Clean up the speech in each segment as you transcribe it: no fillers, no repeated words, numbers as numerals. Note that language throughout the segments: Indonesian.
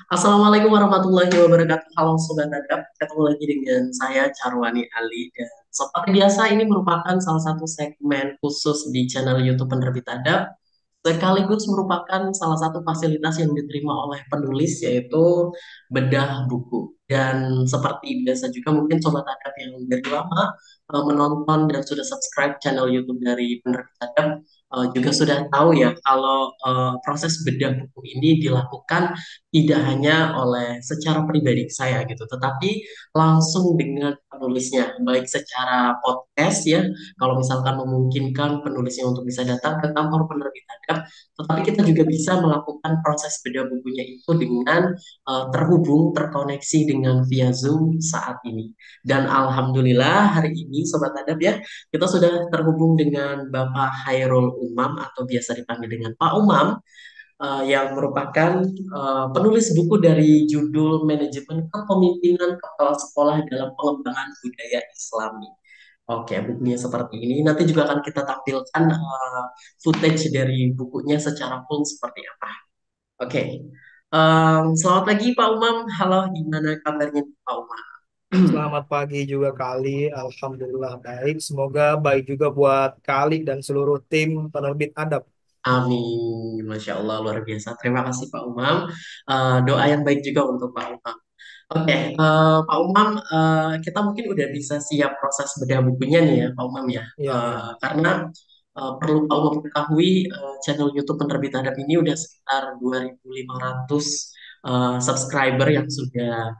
Assalamualaikum warahmatullahi wabarakatuh. Halo Sobat Adab, ketemu lagi dengan saya Charwani Ali dan seperti biasa ini merupakan salah satu segmen khusus di channel YouTube Penerbit Adab sekaligus merupakan salah satu fasilitas yang diterima oleh penulis yaitu bedah buku. Dan seperti biasa juga mungkin Sobat Adab yang dari lama menonton dan sudah subscribe channel YouTube dari Penerbit Adab juga sudah tahu ya kalau proses bedah buku ini dilakukan tidak hanya oleh secara pribadi saya gitu, tetapi langsung dengan penulisnya, baik secara podcast ya, kalau misalkan memungkinkan penulisnya untuk bisa datang ke kantor penerbit Adab, tetapi kita juga bisa melakukan proses bedah bukunya itu dengan terhubung, terkoneksi dengan via Zoom saat ini. Dan Alhamdulillah hari ini Sobat Adab ya, kita sudah terhubung dengan Bapak Hairul Umam atau biasa dipanggil dengan Pak Umam yang merupakan penulis buku dari judul Manajemen Kepemimpinan Kepala Sekolah dalam Pengembangan Budaya Islami. Oke, bukunya seperti ini. Nanti juga akan kita tampilkan footage dari bukunya secara full seperti apa. Oke. Selamat pagi Pak Umam. Halo, gimana kabarnya Pak Umam? Selamat pagi juga Kali, Alhamdulillah baik. Semoga baik juga buat Kali dan seluruh tim penerbit adab. Amin. Masya Allah, luar biasa. Terima kasih Pak Umam. Doa yang baik juga untuk Pak Umam. Oke, Pak Umam, kita mungkin udah bisa siap proses bedah bukunya nih ya, Pak Umam ya. Ya, ya. Karena perlu Pak Umam ketahui, channel YouTube Penerbit Adab ini udah sekitar 2.500 subscriber yang sudah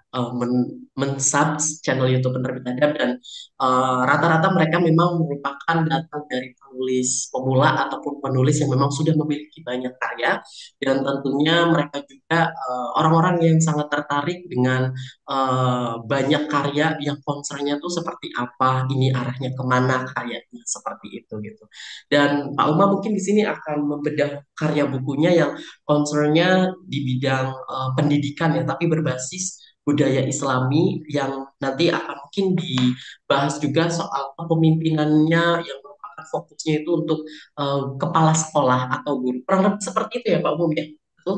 men-sub channel YouTube Penerbit Adab dan rata-rata mereka memang merupakan datang dari penulis pemula ataupun penulis yang memang sudah memiliki banyak karya dan tentunya mereka juga orang-orang yang sangat tertarik dengan banyak karya yang concernnya tuh seperti apa, ini arahnya kemana karyanya seperti itu gitu. Dan Pak Uma mungkin di sini akan membedah karya bukunya yang concernnya di bidang pendidikan ya, tapi berbasis budaya Islami yang nanti akan mungkin dibahas juga soal kepemimpinannya yang merupakan fokusnya itu untuk kepala sekolah atau guru. Kurang lebih seperti itu ya Pak Umum ya. Betul?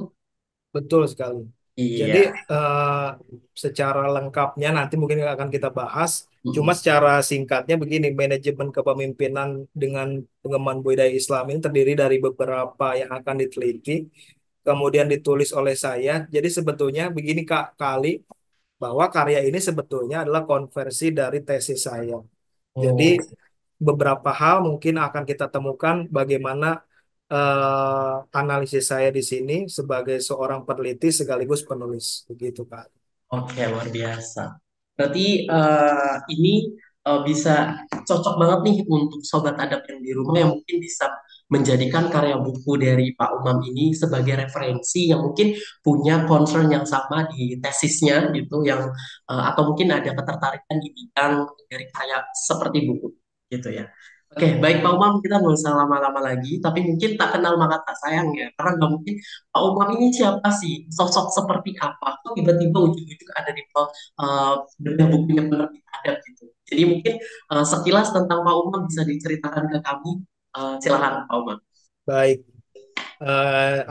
Betul sekali. Jadi Iya. eh, secara lengkapnya nanti mungkin akan kita bahas. Cuma Mm-mm. secara singkatnya begini, manajemen kepemimpinan dengan pengembangan budaya Islam ini terdiri dari beberapa yang akan diteliti, kemudian ditulis oleh saya. Jadi sebetulnya begini Kak Kali, bahwa karya ini sebetulnya adalah konversi dari tesis saya. Jadi Oh, beberapa hal mungkin akan kita temukan bagaimana analisis saya di sini sebagai seorang peneliti sekaligus penulis, begitu Pak. oke, luar biasa. Berarti ini bisa cocok banget nih untuk sobat adab yang di rumah yang mungkin bisa menjadikan karya buku dari Pak Umam ini sebagai referensi yang mungkin punya concern yang sama di tesisnya gitu yang atau mungkin ada ketertarikan di bidang dari karya seperti buku gitu ya. Oke, baik Pak Umam, kita nggak usah lama-lama lagi, tapi mungkin tak kenal maka tak sayang ya, karena nggak mungkin Pak Umam ini siapa sih? Sosok seperti apa? Kok tiba-tiba ujung-ujung ada di bedah bukunya penerbit adab gitu. Jadi mungkin sekilas tentang Pak Umam bisa diceritakan ke kami. Silakan Pak Umam. Baik,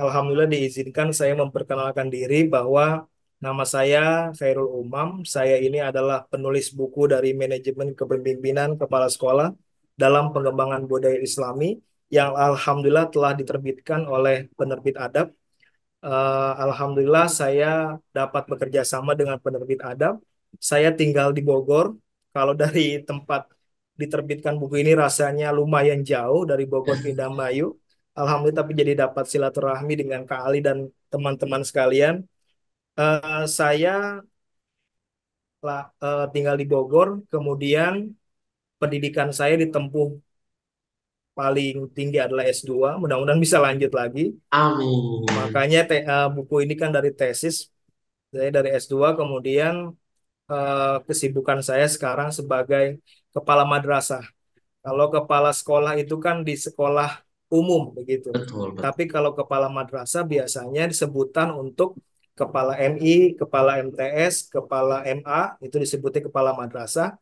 Alhamdulillah diizinkan saya memperkenalkan diri bahwa nama saya Khairul Umam. Saya ini adalah penulis buku dari Manajemen Kepemimpinan Kepala Sekolah dalam Pengembangan Budaya Islami yang Alhamdulillah telah diterbitkan oleh penerbit Adab. Alhamdulillah saya dapat bekerja sama dengan penerbit Adab. Saya tinggal di Bogor. Kalau dari tempat diterbitkan buku ini rasanya lumayan jauh dari Bogor ke Indramayu. Alhamdulillah tapi jadi dapat silaturahmi dengan Kak Ali dan teman-teman sekalian. Saya tinggal di Bogor, kemudian pendidikan saya ditempuh paling tinggi adalah S2. Mudah-mudahan bisa lanjut lagi. Amin. Makanya buku ini kan dari tesis. Saya dari S2, kemudian kesibukan saya sekarang sebagai kepala madrasah. Kalau kepala sekolah itu kan di sekolah umum begitu. Betul, betul. Tapi kalau kepala madrasah biasanya disebutan untuk kepala MI, kepala MTS, kepala MA, itu disebutnya kepala madrasah.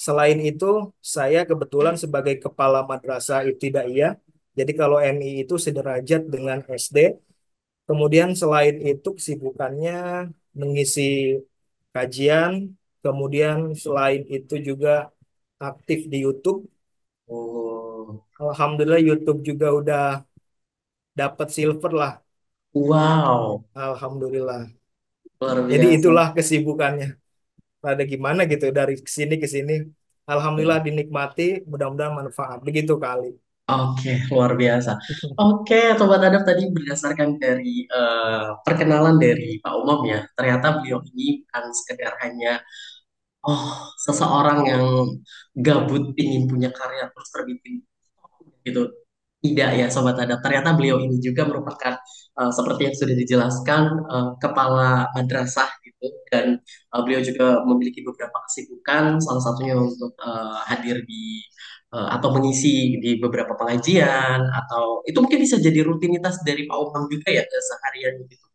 Selain itu, saya kebetulan sebagai kepala madrasah ibtidaiyah. Jadi kalau MI itu sederajat dengan SD, Kemudian selain itu kesibukannya mengisi kajian, kemudian selain itu juga aktif di YouTube. Oh, Alhamdulillah YouTube juga udah dapat silver lah. wow, Alhamdulillah. luar Jadi biasa. itulah kesibukannya. Ada gimana gitu dari sini ke sini. Alhamdulillah dinikmati, mudah-mudahan manfaat. Begitu kali. Oke, luar biasa. Oke, Sobat Adab tadi berdasarkan dari perkenalan dari Pak Umam ya, ternyata beliau ini bukan sekedar hanya seseorang yang gabut ingin punya karya terus terbitin gitu. Tidak ya Sobat Adab, ternyata beliau ini juga merupakan seperti yang sudah dijelaskan kepala madrasah gitu dan beliau juga memiliki beberapa kesibukan, salah satunya untuk hadir di atau mengisi di beberapa pengajian atau itu mungkin bisa jadi rutinitas dari Pak Umam juga ya seharian gitu.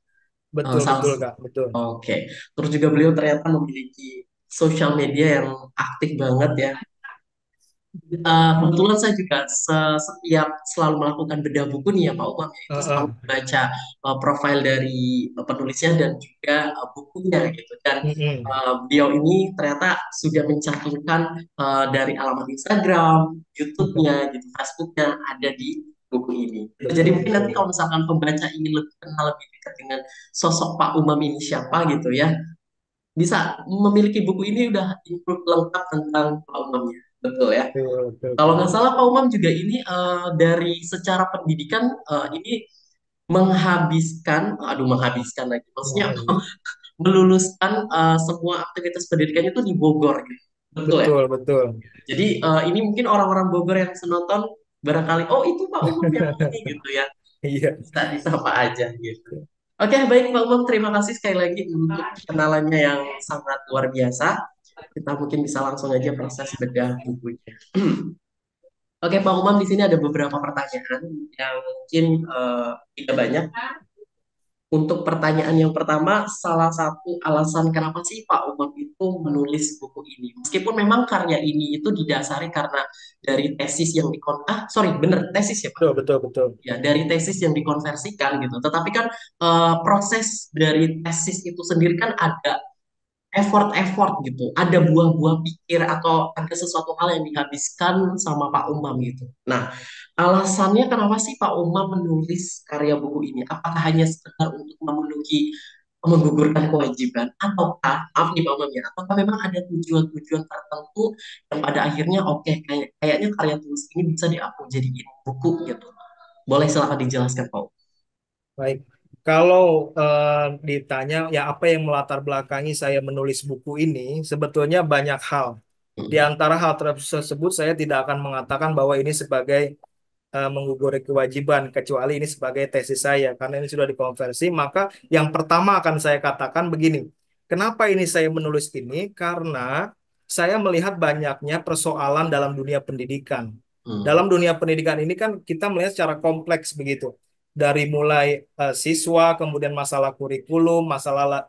Betul, Salah betul, Kak. Betul. Oke, terus juga beliau ternyata memiliki sosial media yang aktif banget ya. Kebetulan saya juga setiap selalu melakukan bedah buku nih ya Pak Umam ya, itu selalu Heeh. baca profil dari penulisnya dan juga bukunya gitu. Dan Mm-mm. beliau ini ternyata sudah mencantumkan dari alamat Instagram, YouTube-nya, gitu, Facebook-nya ada di buku ini. Jadi Betul, mungkin nanti betul. kalau misalkan pembaca ingin lebih kenal lebih dekat dengan sosok Pak Umam ini siapa gitu ya, bisa memiliki buku ini udah include lengkap tentang Pak Umamnya. Betul ya. Betul, betul, Kalau Kak. nggak salah Pak Umam juga ini dari secara pendidikan ini menghabiskan lagi, maksudnya Mohon. meluluskan semua aktivitas pendidikannya itu di Bogor gitu. Betul ya? Betul, betul. Jadi ini mungkin orang-orang Bogor yang senonton barangkali, oh itu Pak Umam yang ini gitu ya, Iya. bisa disapa aja gitu. Oke, baik Pak Umam, terima kasih sekali lagi untuk kenalannya yang sangat luar biasa. Kita mungkin bisa langsung aja proses bedah bukunya. Oke, Pak Umam, di sini ada beberapa pertanyaan yang mungkin tidak banyak. Untuk pertanyaan yang pertama, salah satu alasan kenapa sih Pak Umam itu menulis buku ini? Meskipun memang karya ini itu didasari karena dari tesis yang sorry, bener, tesis ya Pak? Betul, betul, betul. Ya, dari tesis yang dikonversikan gitu. Tetapi kan proses dari tesis itu sendiri kan ada effort-effort gitu. Ada buah-buah pikir atau ada sesuatu hal yang dihabiskan sama Pak Umam gitu. Nah, alasannya kenapa sih Pak Umam menulis karya buku ini? Apakah hanya sekedar untuk memenuhi menggugurkan kewajiban ataukah maaf nih Pak Umam ya, apakah memang ada tujuan-tujuan tertentu yang pada akhirnya oke kayaknya karya tulis ini bisa diaku jadiin buku gitu. Boleh silakan dijelaskan Pak Umam. Baik. Kalau ditanya ya apa yang melatar belakangi saya menulis buku ini, sebetulnya banyak hal. Di Hmm. antara hal tersebut saya tidak akan mengatakan bahwa ini sebagai mengguguri kewajiban, kecuali ini sebagai tesis saya, karena ini sudah dikonversi. Maka yang pertama akan saya katakan begini, kenapa ini saya menulis ini? Karena saya melihat banyaknya persoalan dalam dunia pendidikan. Hmm. Dalam dunia pendidikan ini kan kita melihat secara kompleks begitu. Dari mulai siswa, kemudian masalah kurikulum,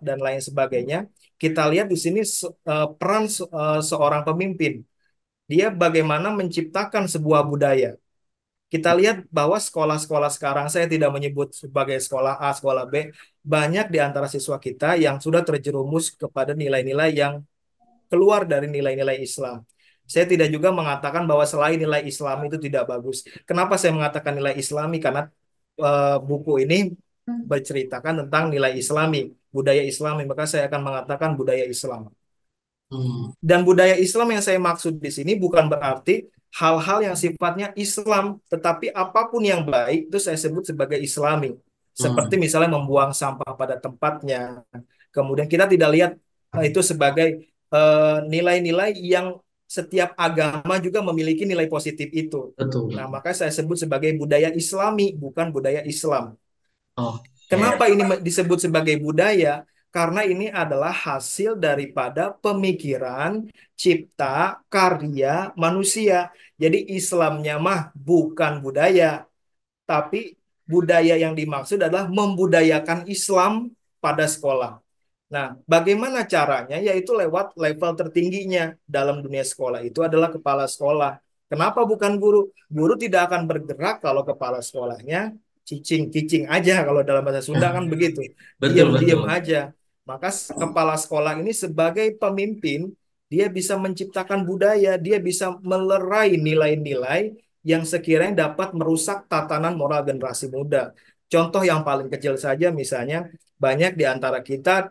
dan lain sebagainya. Kita lihat di sini peran seorang pemimpin. Dia bagaimana menciptakan sebuah budaya. Kita lihat bahwa sekolah-sekolah sekarang, saya tidak menyebut sebagai sekolah A, sekolah B, banyak di antara siswa kita yang sudah terjerumus kepada nilai-nilai yang keluar dari nilai-nilai Islam. Saya tidak juga mengatakan bahwa selain nilai Islam itu tidak bagus. Kenapa saya mengatakan nilai Islami? Karena buku ini berceritakan tentang nilai Islami, budaya Islami, maka saya akan mengatakan budaya Islam. Hmm. Dan budaya Islam yang saya maksud di sini bukan berarti hal-hal yang sifatnya Islam, tetapi apapun yang baik itu saya sebut sebagai Islami. Seperti Hmm. misalnya membuang sampah pada tempatnya. Kemudian kita tidak lihat itu sebagai nilai-nilai yang setiap agama juga memiliki nilai positif itu. Betul, Nah, betul. maka saya sebut sebagai budaya Islami, bukan budaya Islam. Oke. Kenapa ini disebut sebagai budaya? Karena ini adalah hasil daripada pemikiran, cipta, karya manusia. Jadi Islamnya mah bukan budaya, tapi budaya yang dimaksud adalah membudayakan Islam pada sekolah. Nah, bagaimana caranya? Yaitu lewat level tertingginya dalam dunia sekolah itu adalah kepala sekolah. Kenapa bukan guru? Guru tidak akan bergerak kalau kepala sekolahnya cicing, cicing aja kalau dalam bahasa Sunda kan begitu. Betul, Diam-diam betul. aja. Maka kepala sekolah ini sebagai pemimpin, dia bisa menciptakan budaya, dia bisa melerai nilai-nilai yang sekiranya dapat merusak tatanan moral generasi muda. Contoh yang paling kecil saja misalnya, banyak di antara kita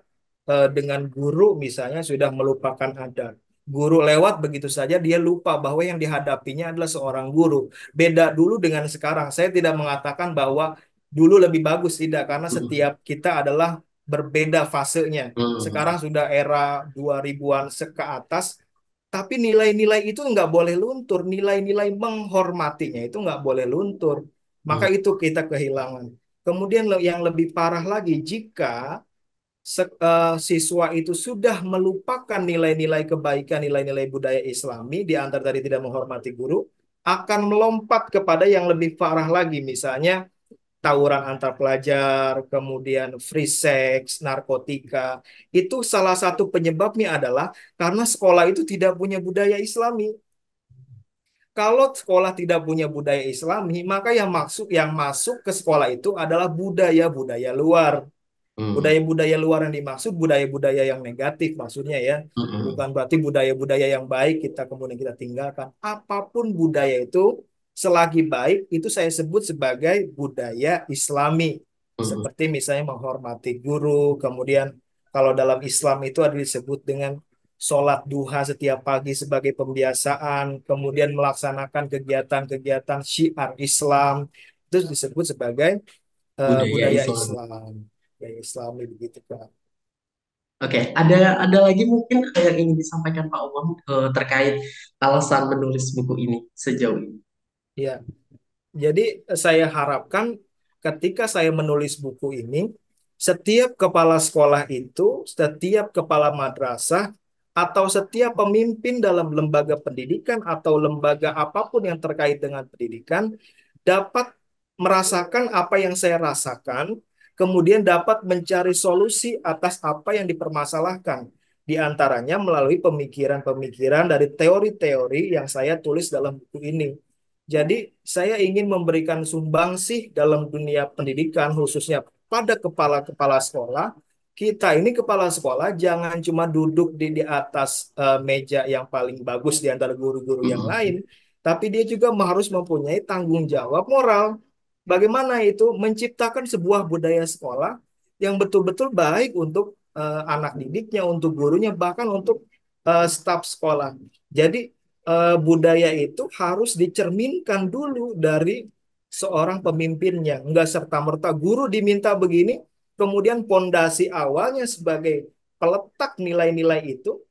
dengan guru misalnya sudah melupakan adat. Guru lewat begitu saja, dia lupa bahwa yang dihadapinya adalah seorang guru. Beda dulu dengan sekarang. Saya tidak mengatakan bahwa dulu lebih bagus, tidak. Karena Mm, setiap kita adalah berbeda fasenya. mm, Sekarang sudah era 2000-an ke atas, tapi nilai-nilai itu nggak boleh luntur. Nilai-nilai menghormatinya itu nggak boleh luntur. Maka mm, itu kita kehilangan. Kemudian yang lebih parah lagi, jika siswa itu sudah melupakan nilai-nilai kebaikan, nilai-nilai budaya Islami, di antara tadi tidak menghormati guru, akan melompat kepada yang lebih parah lagi, misalnya tawuran antar pelajar, kemudian free sex, narkotika. Itu salah satu penyebabnya adalah karena sekolah itu tidak punya budaya Islami. Kalau sekolah tidak punya budaya Islami, maka yang masuk ke sekolah itu adalah budaya-budaya luar. mm, Budaya-budaya luar yang dimaksud budaya-budaya yang negatif maksudnya ya. mm, Bukan mm. berarti budaya-budaya yang baik kita kemudian kita tinggalkan. Apapun budaya itu selagi baik itu saya sebut sebagai budaya Islami. Mm. Seperti misalnya menghormati guru, kemudian kalau dalam Islam itu ada disebut dengan sholat duha setiap pagi sebagai pembiasaan, kemudian melaksanakan kegiatan-kegiatan syiar Islam itu disebut sebagai Budaya budaya Islam. Islam, budaya Islami begitu Kak. Oke, ada lagi mungkin yang ingin disampaikan Pak Umam terkait alasan menulis buku ini sejauh ini. Ya, jadi saya harapkan ketika saya menulis buku ini, setiap kepala sekolah itu, setiap kepala madrasah, atau setiap pemimpin dalam lembaga pendidikan atau lembaga apapun yang terkait dengan pendidikan dapat merasakan apa yang saya rasakan, kemudian dapat mencari solusi atas apa yang dipermasalahkan. Di antaranya melalui pemikiran-pemikiran dari teori-teori yang saya tulis dalam buku ini. Jadi, saya ingin memberikan sumbangsih dalam dunia pendidikan, khususnya pada kepala-kepala sekolah. Kita ini kepala sekolah jangan cuma duduk di atas meja yang paling bagus di antara guru-guru yang lain, Mm-mm. tapi dia juga harus mempunyai tanggung jawab moral. Bagaimana itu menciptakan sebuah budaya sekolah yang betul-betul baik untuk anak didiknya, untuk gurunya, bahkan untuk staf sekolah. Jadi budaya itu harus dicerminkan dulu dari seorang pemimpinnya. Enggak serta-merta guru diminta begini, kemudian pondasi awalnya sebagai peletak nilai-nilai itu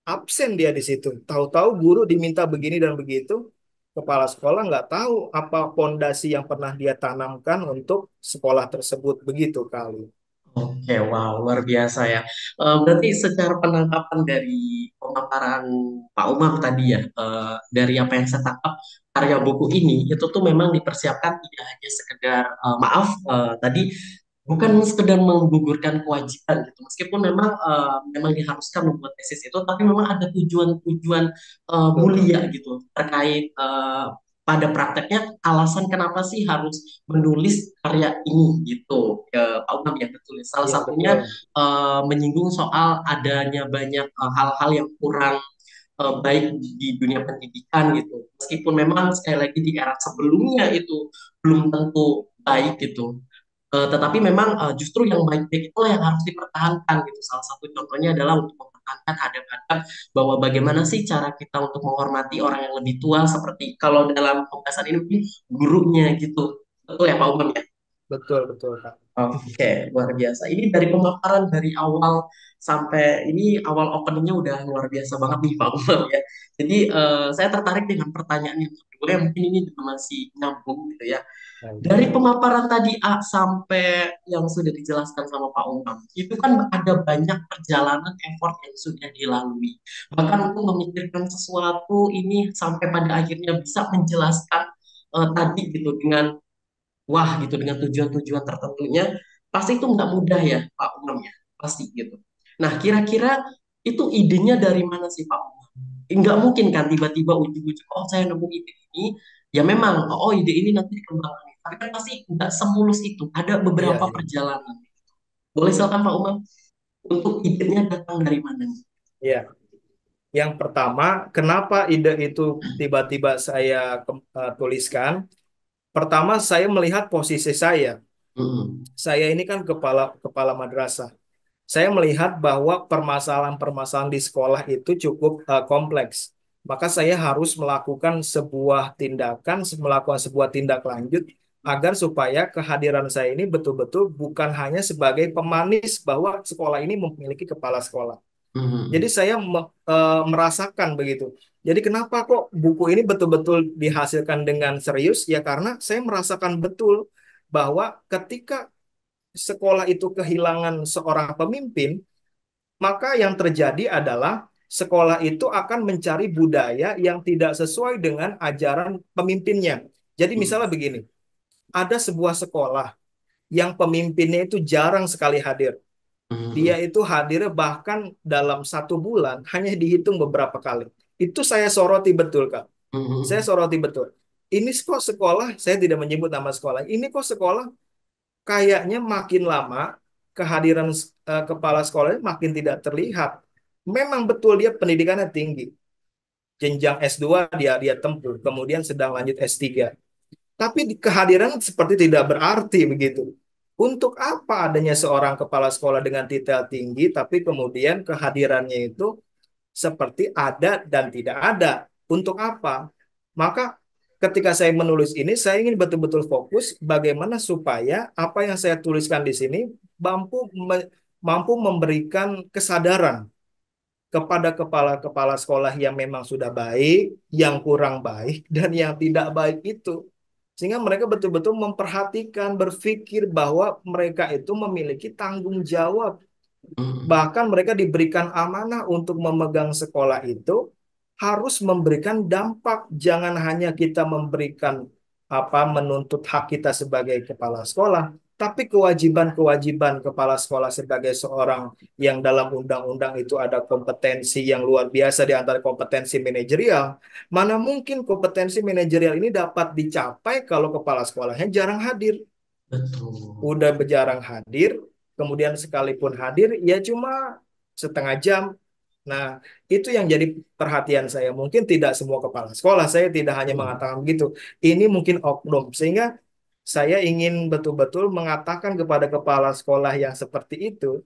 absen dia di situ. Tahu-tahu guru diminta begini dan begitu, kepala sekolah nggak tahu apa pondasi yang pernah dia tanamkan untuk sekolah tersebut. Begitu kali. Oke, wow, luar biasa ya. Berarti secara penangkapan dari pemaparan Pak Umam tadi ya, dari apa yang saya tangkap, karya buku ini itu tuh memang dipersiapkan tidak hanya sekedar maaf tadi bukan sekedar menggugurkan kewajiban gitu. Meskipun memang diharuskan membuat tesis itu, tapi memang ada tujuan-tujuan Betul, mulia gitu terkait pada prakteknya alasan kenapa sih harus menulis karya ini gitu. Pak Umam yang betul. Salah iya satunya betul. menyinggung soal adanya banyak hal-hal yang kurang baik di dunia pendidikan gitu. Meskipun memang sekali lagi di era sebelumnya itu belum tentu baik gitu. Tetapi memang justru yang baik-baik itulah yang harus dipertahankan gitu. Salah satu contohnya adalah untuk mempertahankan adab-adab bahwa bagaimana sih cara kita untuk menghormati orang yang lebih tua seperti kalau dalam pembahasan ini mungkin gurunya gitu. Betul ya Pak Umam ya? Betul, betul, Kak. Oke, luar biasa. Ini dari pemaparan dari awal sampai ini awal openingnya udah luar biasa banget nih Pak Umam ya. Jadi saya tertarik dengan pertanyaan yang kedua yang mungkin ini juga masih nyambung gitu ya. Baik. Dari pemaparan tadi A sampai yang sudah dijelaskan sama Pak Umam, itu kan ada banyak perjalanan effort yang sudah dilalui. Bahkan untuk memikirkan sesuatu ini sampai pada akhirnya bisa menjelaskan tadi gitu dengan wah gitu dengan tujuan-tujuan tertentunya, pasti itu nggak mudah ya Pak Umam ya, pasti gitu. Nah kira-kira itu idenya dari mana sih Pak Umam? Nggak mungkin kan tiba-tiba ujung-ujung, oh saya nemu ide ini, ya memang, oh ide ini nanti dikembangkan Tapi kan pasti nggak semulus itu, ada Iya, beberapa iya. perjalanan. Boleh silakan Pak Umam, untuk idenya datang dari mana nih? Iya. Yang pertama, kenapa ide itu tiba-tiba saya tuliskan? Pertama, saya melihat posisi saya. Mm-mm. Saya ini kan kepala kepala madrasah. Saya melihat bahwa permasalahan-permasalahan di sekolah itu cukup kompleks. Maka saya harus melakukan sebuah tindakan, melakukan sebuah tindak lanjut agar supaya kehadiran saya ini betul-betul bukan hanya sebagai pemanis bahwa sekolah ini memiliki kepala sekolah. Jadi Mm-mm. saya merasakan begitu. Jadi kenapa kok buku ini betul-betul dihasilkan dengan serius? Ya karena saya merasakan betul bahwa ketika sekolah itu kehilangan seorang pemimpin, maka yang terjadi adalah sekolah itu akan mencari budaya yang tidak sesuai dengan ajaran pemimpinnya. Jadi misalnya Mm-mm. begini, ada sebuah sekolah yang pemimpinnya itu jarang sekali hadir. Dia Mm-mm. itu hadir bahkan dalam 1 bulan hanya dihitung beberapa kali. Itu saya soroti betul, Kak. Saya Mm-mm. soroti betul. Ini kok sekolah, saya tidak menyebut nama sekolah. Ini kok sekolah kayaknya makin lama kehadiran kepala sekolahnya makin tidak terlihat. Memang betul dia pendidikannya tinggi. Jenjang S2 dia dia tempuh, kemudian sedang lanjut S3. Tapi kehadiran seperti tidak berarti begitu. Untuk apa adanya seorang kepala sekolah dengan titel tinggi, tapi kemudian kehadirannya itu seperti ada dan tidak ada. Untuk apa? Maka ketika saya menulis ini, saya ingin betul-betul fokus bagaimana supaya apa yang saya tuliskan di sini mampu memberikan kesadaran kepada kepala-kepala sekolah yang memang sudah baik, yang kurang baik, dan yang tidak baik itu. Sehingga mereka betul-betul memperhatikan, berpikir bahwa mereka itu memiliki tanggung jawab. Mm-mm. Bahkan mereka diberikan amanah untuk memegang sekolah itu harus memberikan dampak. Jangan hanya kita memberikan menuntut hak kita sebagai kepala sekolah, tapi kewajiban-kewajiban kepala sekolah sebagai seorang yang dalam undang-undang itu ada kompetensi yang luar biasa di antara kompetensi manajerial. Mana mungkin kompetensi manajerial ini dapat dicapai kalau kepala sekolahnya jarang hadir, Betul. udah berjarang hadir, kemudian sekalipun hadir, ya cuma setengah jam. Nah, itu yang jadi perhatian saya. Mungkin tidak semua kepala sekolah, saya tidak hanya Mm. mengatakan begitu. Ini mungkin oknum, sehingga saya ingin betul-betul mengatakan kepada kepala sekolah yang seperti itu,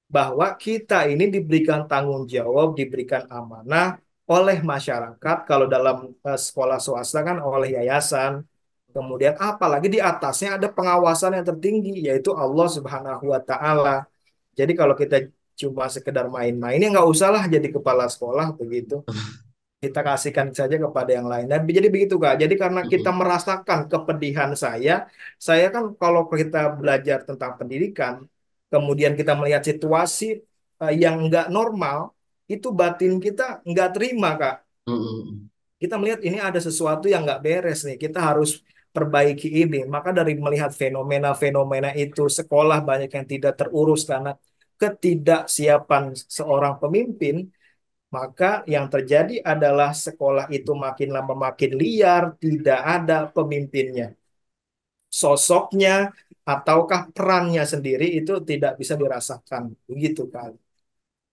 bahwa kita ini diberikan tanggung jawab, diberikan amanah oleh masyarakat. Kalau dalam sekolah swasta kan oleh yayasan. Kemudian apalagi di atasnya ada pengawasan yang tertinggi, yaitu Allah Subhanahu wa Ta'ala. Jadi kalau kita cuma sekedar main-main, ya nggak usahlah jadi kepala sekolah begitu. Kita kasihkan saja kepada yang lain. Dan jadi begitu, Kak. Jadi karena kita Mm-mm. merasakan kepedihan saya kan kalau kita belajar tentang pendidikan, kemudian kita melihat situasi yang nggak normal, itu batin kita nggak terima, Kak. Mm-mm. Kita melihat ini ada sesuatu yang nggak beres nih. Kita harus perbaiki ini. Maka dari melihat fenomena-fenomena itu, sekolah banyak yang tidak terurus karena ketidaksiapan seorang pemimpin, maka yang terjadi adalah sekolah itu makin lama makin liar, tidak ada pemimpinnya. Sosoknya ataukah perannya sendiri itu tidak bisa dirasakan. Begitu kan.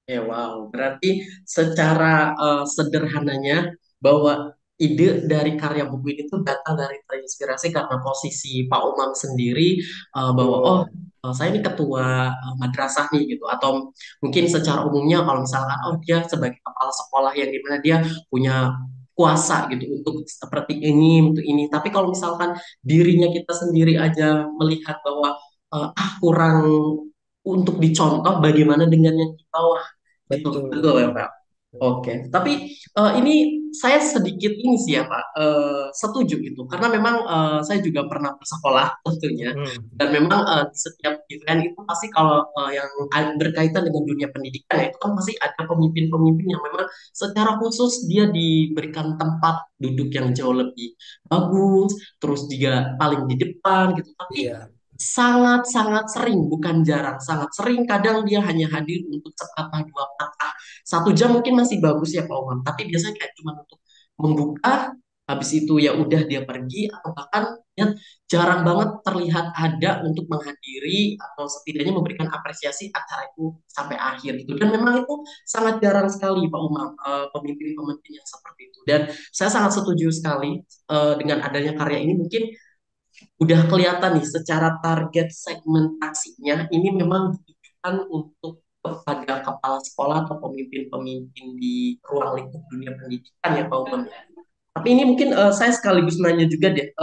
Wow. Berarti secara sederhananya bahwa ide dari karya buku ini tuh datang dari terinspirasi karena posisi Pak Umam sendiri, bahwa oh, Betul. saya ini ketua madrasah nih gitu, atau mungkin secara umumnya kalau misalkan oh dia sebagai kepala sekolah yang dimana dia punya kuasa gitu untuk seperti ini untuk ini. Tapi kalau misalkan dirinya kita sendiri aja melihat bahwa kurang untuk dicontoh, bagaimana dengan yang di bawah. Betul, betul Betul. ya Pak. Oke, tapi ini saya sedikit ini sih ya Pak, setuju gitu, karena memang saya juga pernah bersekolah tentunya, Hmm, dan memang di setiap event itu pasti kalau yang berkaitan dengan dunia pendidikan ya, itu kan pasti ada pemimpin-pemimpin yang memang secara khusus dia diberikan tempat duduk yang jauh lebih bagus, terus juga paling di depan gitu, tapi iya, sangat-sangat sering, bukan jarang, sangat sering kadang dia hanya hadir untuk sepatah dua patah. 1 jam mungkin masih bagus ya Pak Umam, tapi biasanya kayak cuma untuk membuka, habis itu ya udah dia pergi, atau bahkan ya jarang banget terlihat ada untuk menghadiri atau setidaknya memberikan apresiasi acara itu sampai akhir gitu. Dan memang itu sangat jarang sekali Pak Umar, pemimpin-pemimpin yang seperti itu. Dan saya sangat setuju sekali dengan adanya karya ini. Mungkin udah kelihatan nih secara target segmentasinya ini memang ditujukan untuk kepada kepala sekolah atau pemimpin-pemimpin di ruang lingkup dunia pendidikan ya Pak Umam ya. Tapi ini mungkin saya sekaligus nanya juga deh,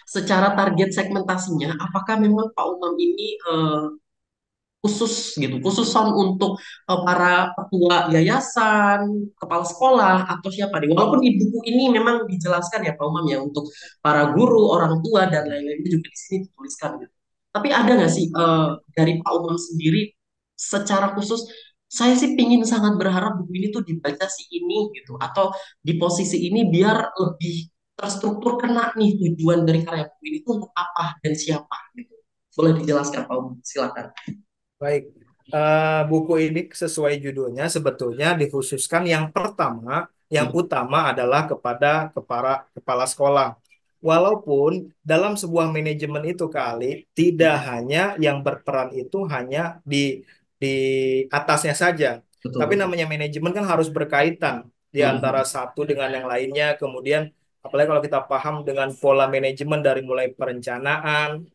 secara target segmentasinya, apakah memang Pak Umam ini khusus gitu, khususan untuk para ketua yayasan, kepala sekolah atau siapa nih? Walaupun di buku ini memang dijelaskan ya Pak Umam ya untuk para guru, orang tua dan lain-lain itu juga di sini dituliskan gitu. Tapi ada nggak sih dari Pak Umam sendiri secara khusus saya sih pingin sangat berharap buku ini tuh dibaca si ini gitu atau di posisi ini biar lebih terstruktur kena nih tujuan dari karya buku ini tuh untuk apa dan siapa gitu. Boleh dijelaskan Pak Umam? Silakan. Baik, buku ini sesuai judulnya sebetulnya dikhususkan yang pertama, yang Hmm. utama adalah kepada kepala sekolah. Walaupun dalam sebuah manajemen itu kali tidak hanya yang berperan itu hanya di atasnya saja, Betul, tapi betul. namanya manajemen kan harus berkaitan di antara Mhm. satu dengan yang lainnya. Kemudian apalagi kalau kita paham dengan pola manajemen dari mulai perencanaan,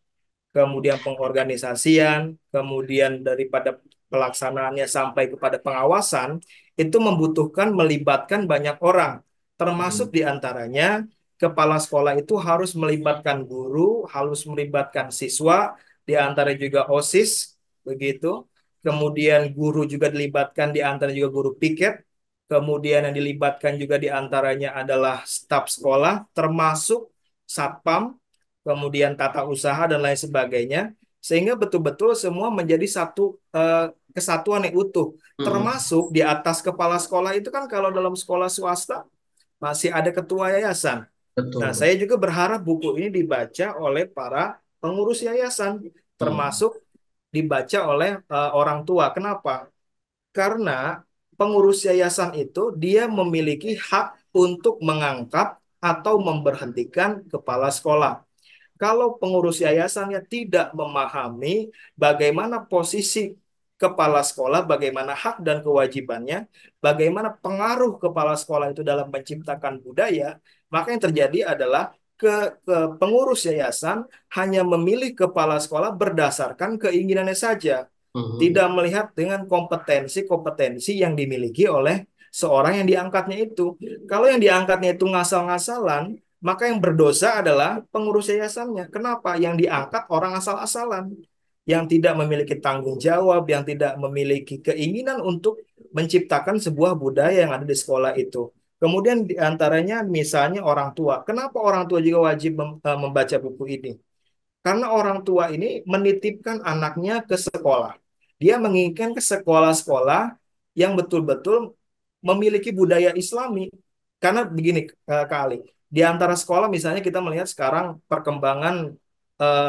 kemudian pengorganisasian, kemudian daripada pelaksanaannya sampai kepada pengawasan, itu membutuhkan melibatkan banyak orang, termasuk Mhm. diantaranya kepala sekolah itu harus melibatkan guru, harus melibatkan siswa, diantara juga OSIS, begitu. Kemudian guru juga dilibatkan, di antara juga guru piket. Kemudian yang dilibatkan juga diantaranya adalah staf sekolah, termasuk satpam, kemudian tata usaha dan lain sebagainya, sehingga betul-betul semua menjadi satu kesatuan yang utuh. Mhm. Termasuk di atas kepala sekolah itu kan kalau dalam sekolah swasta masih ada ketua yayasan. Nah, Betul, betul. saya juga berharap buku ini dibaca oleh para pengurus yayasan, Mhm. termasuk dibaca oleh orang tua. Kenapa? Karena pengurus yayasan itu dia memiliki hak untuk mengangkat atau memberhentikan kepala sekolah. Kalau pengurus yayasannya tidak memahami bagaimana posisi kepala sekolah, bagaimana hak dan kewajibannya, bagaimana pengaruh kepala sekolah itu dalam menciptakan budaya, maka yang terjadi adalah ke pengurus yayasan hanya memilih kepala sekolah berdasarkan keinginannya saja, Mhm. tidak melihat dengan kompetensi-kompetensi yang dimiliki oleh seorang yang diangkatnya itu. Kalau yang diangkatnya itu ngasal-ngasalan, maka yang berdosa adalah pengurus yayasannya. Kenapa? Yang diangkat orang asal-asalan, yang tidak memiliki tanggung jawab, yang tidak memiliki keinginan untuk menciptakan sebuah budaya yang ada di sekolah itu. Kemudian diantaranya misalnya orang tua. Kenapa orang tua juga wajib membaca buku ini? Karena orang tua ini menitipkan anaknya ke sekolah. Dia menginginkan ke sekolah-sekolah yang betul-betul memiliki budaya Islami. Karena begini kali, di antara sekolah misalnya kita melihat sekarang perkembangan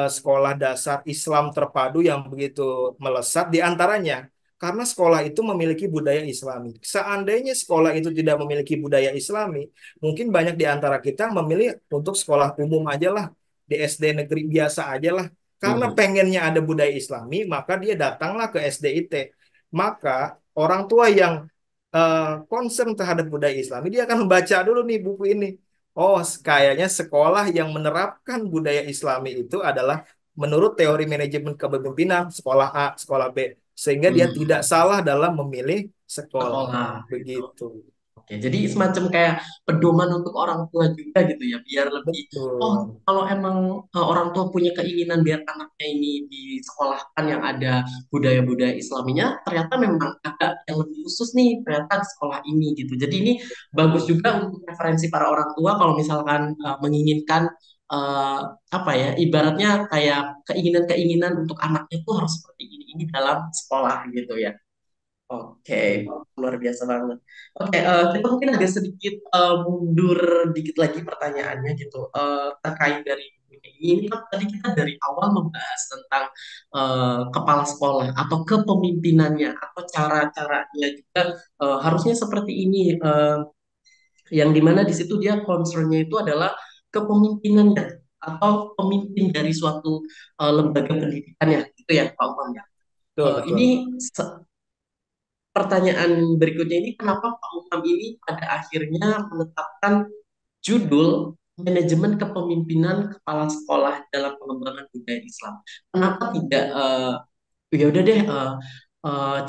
sekolah dasar Islam terpadu yang begitu melesat di antaranya karena sekolah itu memiliki budaya Islami. Seandainya sekolah itu tidak memiliki budaya Islami, mungkin banyak di antara kita memilih untuk sekolah umum aja lah, di SD negeri biasa aja lah. Karena Mhm. pengennya ada budaya Islami, maka dia datanglah ke SDIT. Maka orang tua yang concern terhadap budaya Islami, dia akan membaca dulu nih buku ini. Oh, kayaknya sekolah yang menerapkan budaya Islami itu adalah menurut teori manajemen kepemimpinan sekolah A, sekolah B, sehingga dia tidak Mhm. salah dalam memilih sekolah. Sekolah gitu. Begitu. Oke, jadi semacam kayak pedoman untuk orang tua juga gitu ya, biar lebih, oh Betul. kalau emang orang tua punya keinginan biar anaknya ini disekolahkan yang ada budaya-budaya Islaminya, ternyata memang ada yang lebih khusus nih, ternyata di sekolah ini gitu. Jadi ini bagus juga untuk referensi para orang tua kalau misalkan menginginkan eh, apa ya, ibaratnya kayak keinginan-keinginan untuk anaknya tuh harus seperti ini dalam sekolah gitu ya. Oke, luar biasa banget. Oke, kita mungkin agak sedikit mundur dikit lagi pertanyaannya gitu. Terkait dari buku ini. Ini kan tadi kita dari awal membahas tentang kepala sekolah atau kepemimpinannya atau cara-caranya juga harusnya seperti ini. yang dimana di situ dia concernnya itu adalah kepemimpinannya atau pemimpin dari suatu lembaga pendidikan ya, gitu ya Pak Umam ya. Betul, betul. Ini pertanyaan berikutnya ini, kenapa Pak Umam ini pada akhirnya menetapkan judul manajemen kepemimpinan kepala sekolah dalam pengembangan budaya Islam? Kenapa tidak ya udah deh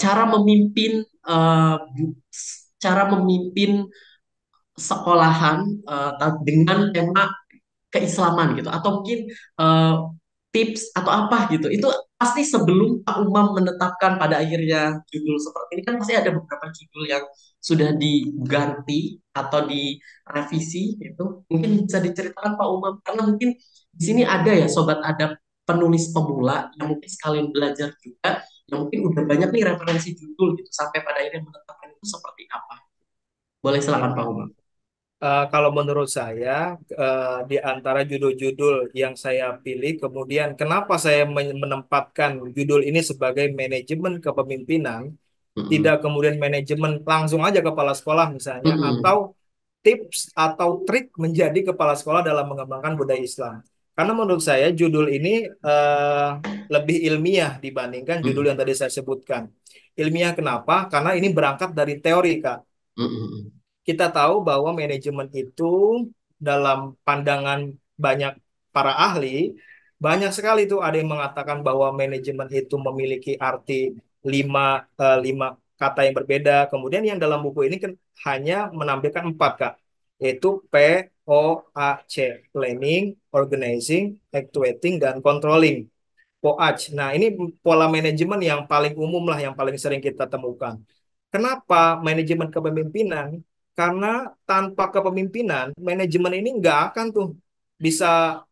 cara memimpin cara memimpin sekolahan dengan tema keislaman gitu, atau mungkin eh, tips atau apa gitu, itu pasti sebelum Pak Umam menetapkan pada akhirnya judul seperti ini kan pasti ada beberapa judul yang sudah diganti atau direvisi gitu. Mungkin bisa diceritakan Pak Umam, karena mungkin di sini ada ya sobat adab penulis pemula yang mungkin sekalian belajar juga, yang mungkin udah banyak nih referensi judul gitu sampai pada akhirnya menetapkan itu seperti apa. Boleh Ya. silakan Pak Umam. Kalau menurut saya, di antara judul-judul yang saya pilih, kemudian kenapa saya menempatkan judul ini sebagai manajemen kepemimpinan, tidak Mm-mm. kemudian manajemen langsung aja kepala sekolah misalnya, atau Mm-mm. tips atau trik menjadi kepala sekolah dalam mengembangkan budaya Islam. Karena menurut saya judul ini lebih ilmiah dibandingkan judul yang Mm-mm. tadi saya sebutkan. Ilmiah kenapa? Karena ini berangkat dari teori, Kak. Mm-mm. Kita tahu bahwa manajemen itu dalam pandangan banyak para ahli, banyak sekali tuh ada yang mengatakan bahwa manajemen itu memiliki arti lima, lima kata yang berbeda. Kemudian yang dalam buku ini kan hanya menampilkan empat, Kak, yaitu POAC, Planning, Organizing, Actuating, dan Controlling. POAC. Nah, ini pola manajemen yang paling umum lah, yang paling sering kita temukan. Kenapa manajemen kepemimpinan? Karena tanpa kepemimpinan, manajemen ini nggak akan tuh bisa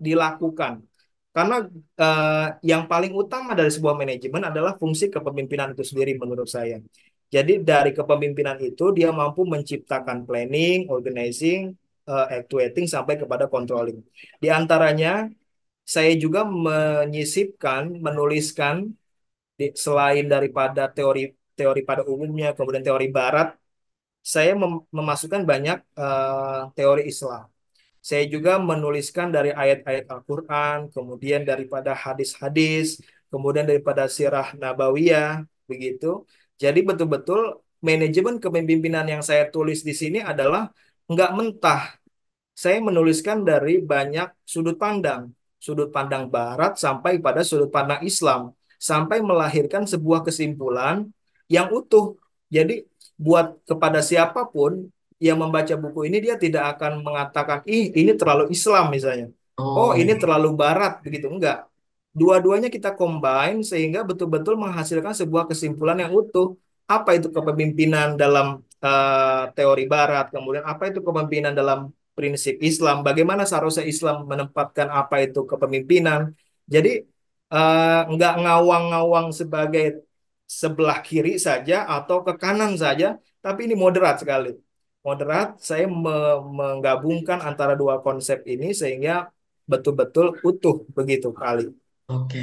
dilakukan. Karena yang paling utama dari sebuah manajemen adalah fungsi kepemimpinan itu sendiri menurut saya. Jadi dari kepemimpinan itu dia mampu menciptakan planning, organizing, actuating sampai kepada controlling. Di antaranya saya juga menyisipkan, menuliskan selain daripada teori teori pada umumnya, kemudian teori Barat, saya memasukkan banyak teori Islam. Saya juga menuliskan dari ayat-ayat Al-Quran, kemudian daripada hadis-hadis, kemudian daripada sirah nabawiyah, begitu. Jadi betul-betul manajemen kepemimpinan yang saya tulis di sini adalah nggak mentah, saya menuliskan dari banyak sudut pandang Barat sampai pada sudut pandang Islam, sampai melahirkan sebuah kesimpulan yang utuh. Jadi buat kepada siapapun yang membaca buku ini, dia tidak akan mengatakan, ih ini terlalu Islam misalnya. Oh Oh, ini terlalu Barat, begitu. Enggak. Dua-duanya kita combine sehingga betul-betul menghasilkan sebuah kesimpulan yang utuh. Apa itu kepemimpinan dalam teori Barat, kemudian apa itu kepemimpinan dalam prinsip Islam, bagaimana seharusnya Islam menempatkan apa itu kepemimpinan. Jadi nggak ngawang-ngawang sebagai sebelah kiri saja atau ke kanan saja, tapi ini moderat sekali. Moderat, saya menggabungkan antara dua konsep ini sehingga betul-betul utuh begitu kali. oke.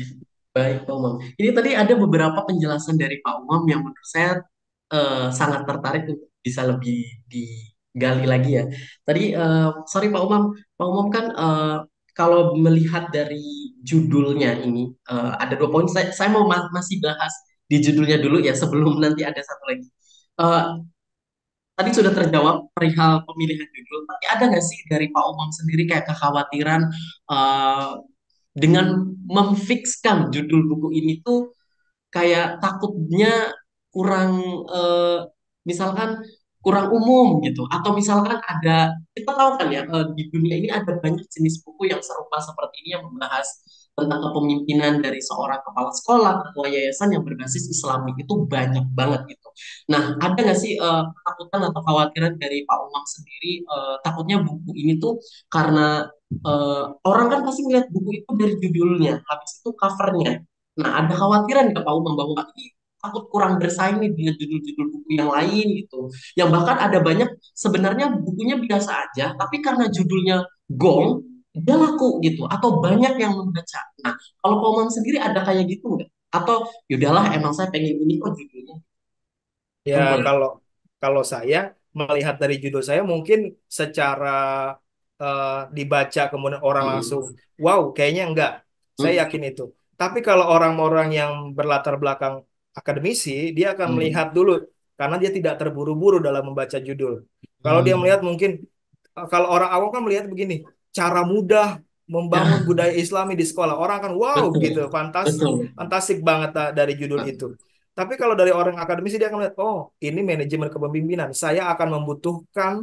Baik, Pak Umam. Ini tadi ada beberapa penjelasan dari Pak Umam yang menurut saya sangat tertarik untuk bisa lebih digali lagi ya. Tadi, sorry Pak Umam, Pak Umam kan kalau melihat dari judulnya ini, ada dua poin. Saya mau masih bahas di judulnya dulu ya, sebelum nanti ada satu lagi. Eh, Tadi sudah terjawab perihal pemilihan judul, tapi ada nggak sih dari Pak Umam sendiri kayak kekhawatiran eh, dengan memfikskan judul buku ini tuh kayak takutnya kurang misalkan kurang umum gitu, atau misalkan ada, kita tahu kan ya di dunia ini ada banyak jenis buku yang serupa seperti ini yang membahas tentang kepemimpinan dari seorang kepala sekolah, ketua yayasan yang berbasis Islami, itu banyak banget gitu. Nah, ada nggak sih ketakutan atau khawatiran dari Pak Umam sendiri, takutnya buku ini tuh karena orang kan pasti melihat buku itu dari judulnya, habis itu covernya. Nah, ada khawatiran nggak Pak Umam bahwa ini takut kurang bersaing nih dengan judul-judul buku yang lain gitu. Yang bahkan ada banyak sebenarnya bukunya biasa aja, tapi karena judulnya gong, dia laku gitu. Atau banyak yang membaca. Nah, kalau Pak Umam sendiri ada kayak gitu nggak? Atau yaudahlah emang saya pengen ini kok judulnya. Ya Kan boleh. kalau kalau saya melihat dari judul saya mungkin secara dibaca kemudian orang langsung, Mm-mm. wow, kayaknya enggak. Saya Mm-mm. yakin itu. Tapi kalau orang-orang yang berlatar belakang akademisi, dia akan melihat Mm-mm. dulu karena dia tidak terburu-buru dalam membaca judul. Kalau dia Mm. melihat mungkin kalau orang awam kan melihat begini, cara mudah membangun Ya, budaya Islami di sekolah. Orang kan wow gitu, betul, betul. fantastik banget dari judul itu. Tapi kalau dari orang akademisi dia akan melihat, oh ini manajemen kepemimpinan. Saya akan membutuhkan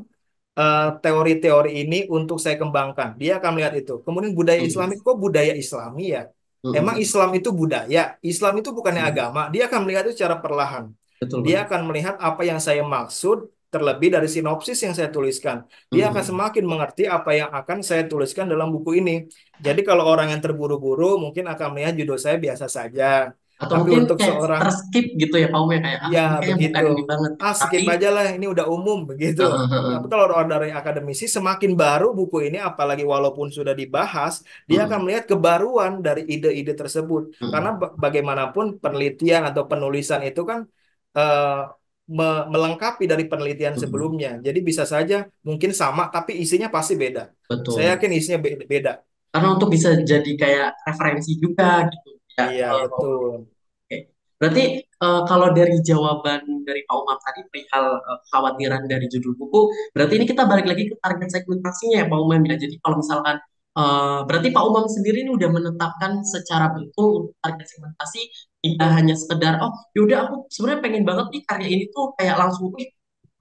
teori-teori ini untuk saya kembangkan. Dia akan melihat itu. Kemudian budaya Mm-mm. Islami, kok budaya Islami ya? Emang Mm-mm. Islam itu budaya? Islam itu bukannya Mm-mm. agama. Dia akan melihat itu secara perlahan. Betul Dia banget. akan melihat apa yang saya maksud, terlebih dari sinopsis yang saya tuliskan. Dia akan Mm-mm. semakin mengerti apa yang akan saya tuliskan dalam buku ini. Jadi kalau orang yang terburu-buru mungkin akan melihat judul saya biasa saja. Atau Tapi mungkin untuk kayak seorang terskip gitu ya Pak Ume, kayak ya ini kayaknya begitu. bukan ini banget gitu. Ah, Tapi skip aja lah, ini udah umum begitu. Tapi uh, kalau orang dari akademisi, semakin baru buku ini, apalagi walaupun sudah dibahas, dia akan mm-mm. melihat kebaruan dari ide-ide tersebut. Karena Mm-mm. bagaimanapun penelitian atau penulisan itu kan eh, melengkapi dari penelitian Mm-mm. sebelumnya. Jadi bisa saja mungkin sama, tapi isinya pasti beda. Saya Betul. yakin isinya beda. Karena untuk bisa jadi kayak referensi juga gitu ya. Iya, betul. Oke. Berarti kalau dari jawaban dari Pak Umar tadi perihal kekhawatiran dari judul buku, berarti ini kita balik lagi ke target segmentasinya ya Pak Umar ya. Jadi kalau misalkan berarti Pak Umar sendiri ini udah menetapkan secara betul untuk target segmentasi, tidak hanya sekedar oh yaudah aku sebenarnya pengen banget nih karya ini tuh kayak langsung "Ih,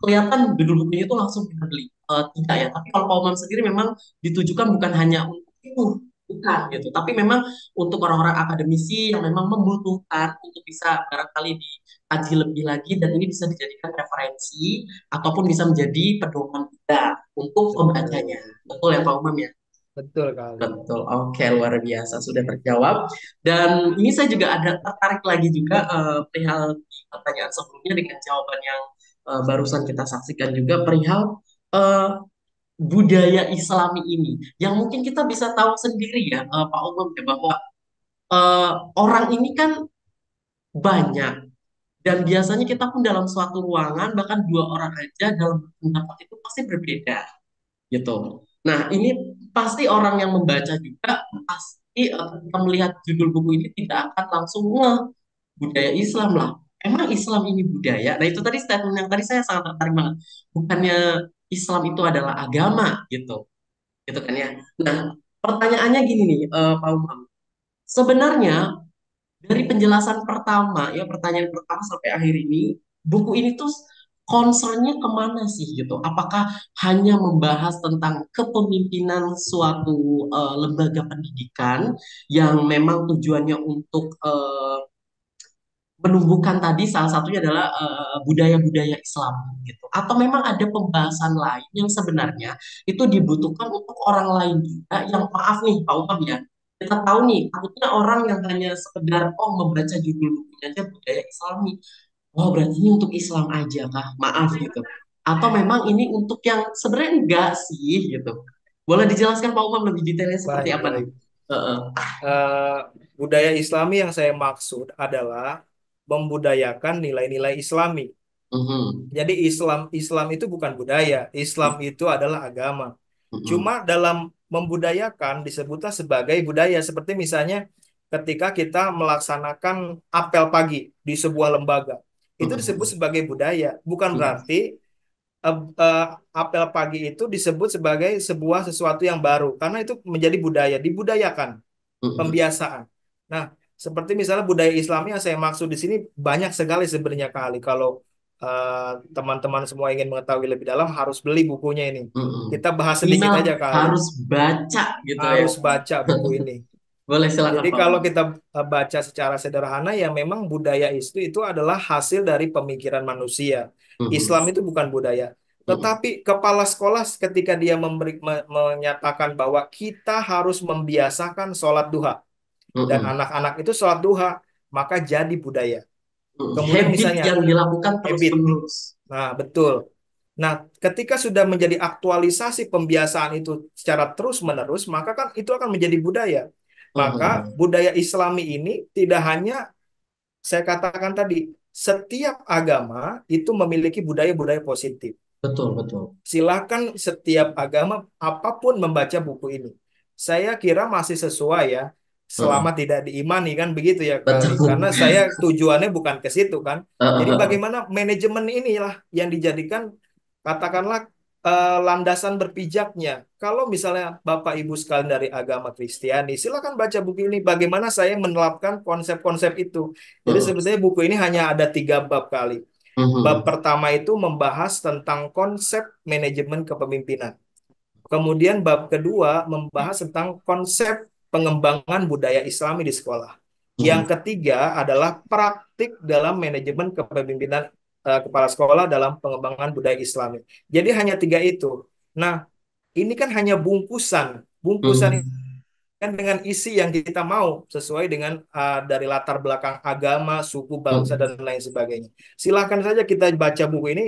kelihatan judul bukunya itu langsung kita beli. Tidak ya, tapi kalau Pak Umar sendiri memang ditujukan bukan hanya untuk itu, bukan gitu, tapi memang untuk orang-orang akademisi yang memang membutuhkan untuk bisa barangkali dikaji lebih lagi dan ini bisa dijadikan referensi ataupun bisa menjadi pedoman kita untuk pembacanya. Betul. Betul ya Pak Umam ya? Betul kali. Betul. Oke, luar biasa sudah terjawab. Dan ini saya juga ada tertarik lagi juga perihal di pertanyaan sebelumnya dengan jawaban yang barusan kita saksikan juga perihal eh, budaya Islami ini yang mungkin kita bisa tahu sendiri ya Pak Umam ya bahwa orang ini kan banyak dan biasanya kita pun dalam suatu ruangan bahkan dua orang aja dalam pendapat itu pasti berbeda gitu. Nah ini pasti orang yang membaca juga pasti ketika melihat judul buku ini tidak akan langsung ngeh budaya Islam lah. Emang Islam ini budaya? Nah itu tadi statement yang tadi saya sangat tertarik banget. Bukannya Islam itu adalah agama gitu kan ya. Nah pertanyaannya gini nih Pak Umam. Sebenarnya dari penjelasan pertama, ya pertanyaan pertama sampai akhir ini, buku ini tuh concernnya kemana sih gitu? Apakah hanya membahas tentang kepemimpinan suatu lembaga pendidikan yang memang tujuannya untuk menumbuhkan tadi salah satunya adalah budaya-budaya Islam gitu? Atau memang ada pembahasan lain yang sebenarnya itu dibutuhkan untuk orang lain juga yang maaf nih Pak Umam ya, kita tahu nih takutnya orang yang hanya sekedar oh membaca judul bukunya aja budaya Islami, oh berarti ini untuk Islam aja kah? Maaf gitu. Atau memang ini untuk yang sebenarnya enggak sih gitu. Boleh dijelaskan Pak Umam lebih detailnya seperti Baik, apa nih? baik. Heeh. eh, Budaya Islami yang saya maksud adalah membudayakan nilai-nilai Islami. Mhm. Jadi Islam itu bukan budaya, Islam itu adalah agama. Cuma Mhm. dalam membudayakan disebutlah sebagai budaya. Seperti misalnya ketika kita melaksanakan apel pagi di sebuah lembaga, itu disebut Mhm. sebagai budaya. Bukan Mhm. berarti eh, eh, apel pagi itu disebut sebagai sebuah sesuatu yang baru, karena itu menjadi budaya, dibudayakan, Mhm. pembiasaan. Nah, seperti misalnya budaya Islam yang saya maksud di sini banyak sekali sebenarnya kali. Kalau teman-teman semua ingin mengetahui lebih dalam, harus beli bukunya ini. Mm-mm. Kita bahas sedikit Minimal aja kali. harus baca gitu ya. Harus baca buku ini. Boleh silakan Jadi Pak kalau Umam. kita baca secara sederhana ya memang budaya itu adalah hasil dari pemikiran manusia. Islam Mm-mm. itu bukan budaya. Mm-mm. Tetapi kepala sekolah ketika dia menyatakan bahwa kita harus membiasakan sholat duha dan Mm-mm. anak-anak itu sholat duha, maka jadi budaya. Mm-mm. Kemudian Habit misalnya yang dilakukan habit. terus-menerus. Nah, betul. Nah, ketika sudah menjadi aktualisasi pembiasaan itu secara terus-menerus, maka kan itu akan menjadi budaya. Maka Mm-mm. budaya Islami ini tidak hanya saya katakan tadi, setiap agama itu memiliki budaya-budaya positif. betul, betul. Silakan setiap agama apapun membaca buku ini. Saya kira masih sesuai ya, selama Heeh. tidak diimani kan begitu ya kali. Betul. Karena saya tujuannya bukan ke situ kan. Heeh, Jadi heeh. bagaimana manajemen inilah yang dijadikan katakanlah landasan berpijaknya. Kalau misalnya Bapak Ibu sekalian dari agama Kristiani, silakan baca buku ini. Bagaimana saya menerapkan konsep-konsep itu. Jadi Heeh. sebetulnya buku ini hanya ada 3 bab kali. Bab Mhm. pertama itu membahas tentang konsep manajemen kepemimpinan. Kemudian bab kedua membahas tentang konsep pengembangan budaya Islami di sekolah. Yang Mhm. ketiga adalah praktik dalam manajemen kepemimpinan kepala sekolah dalam pengembangan budaya Islami. Jadi hanya 3 itu. Nah, ini kan hanya bungkusan. Bungkusan Mhm. kan dengan isi yang kita mau sesuai dengan dari latar belakang agama, suku, bangsa Mhm. dan lain sebagainya. Silahkan saja kita baca buku ini,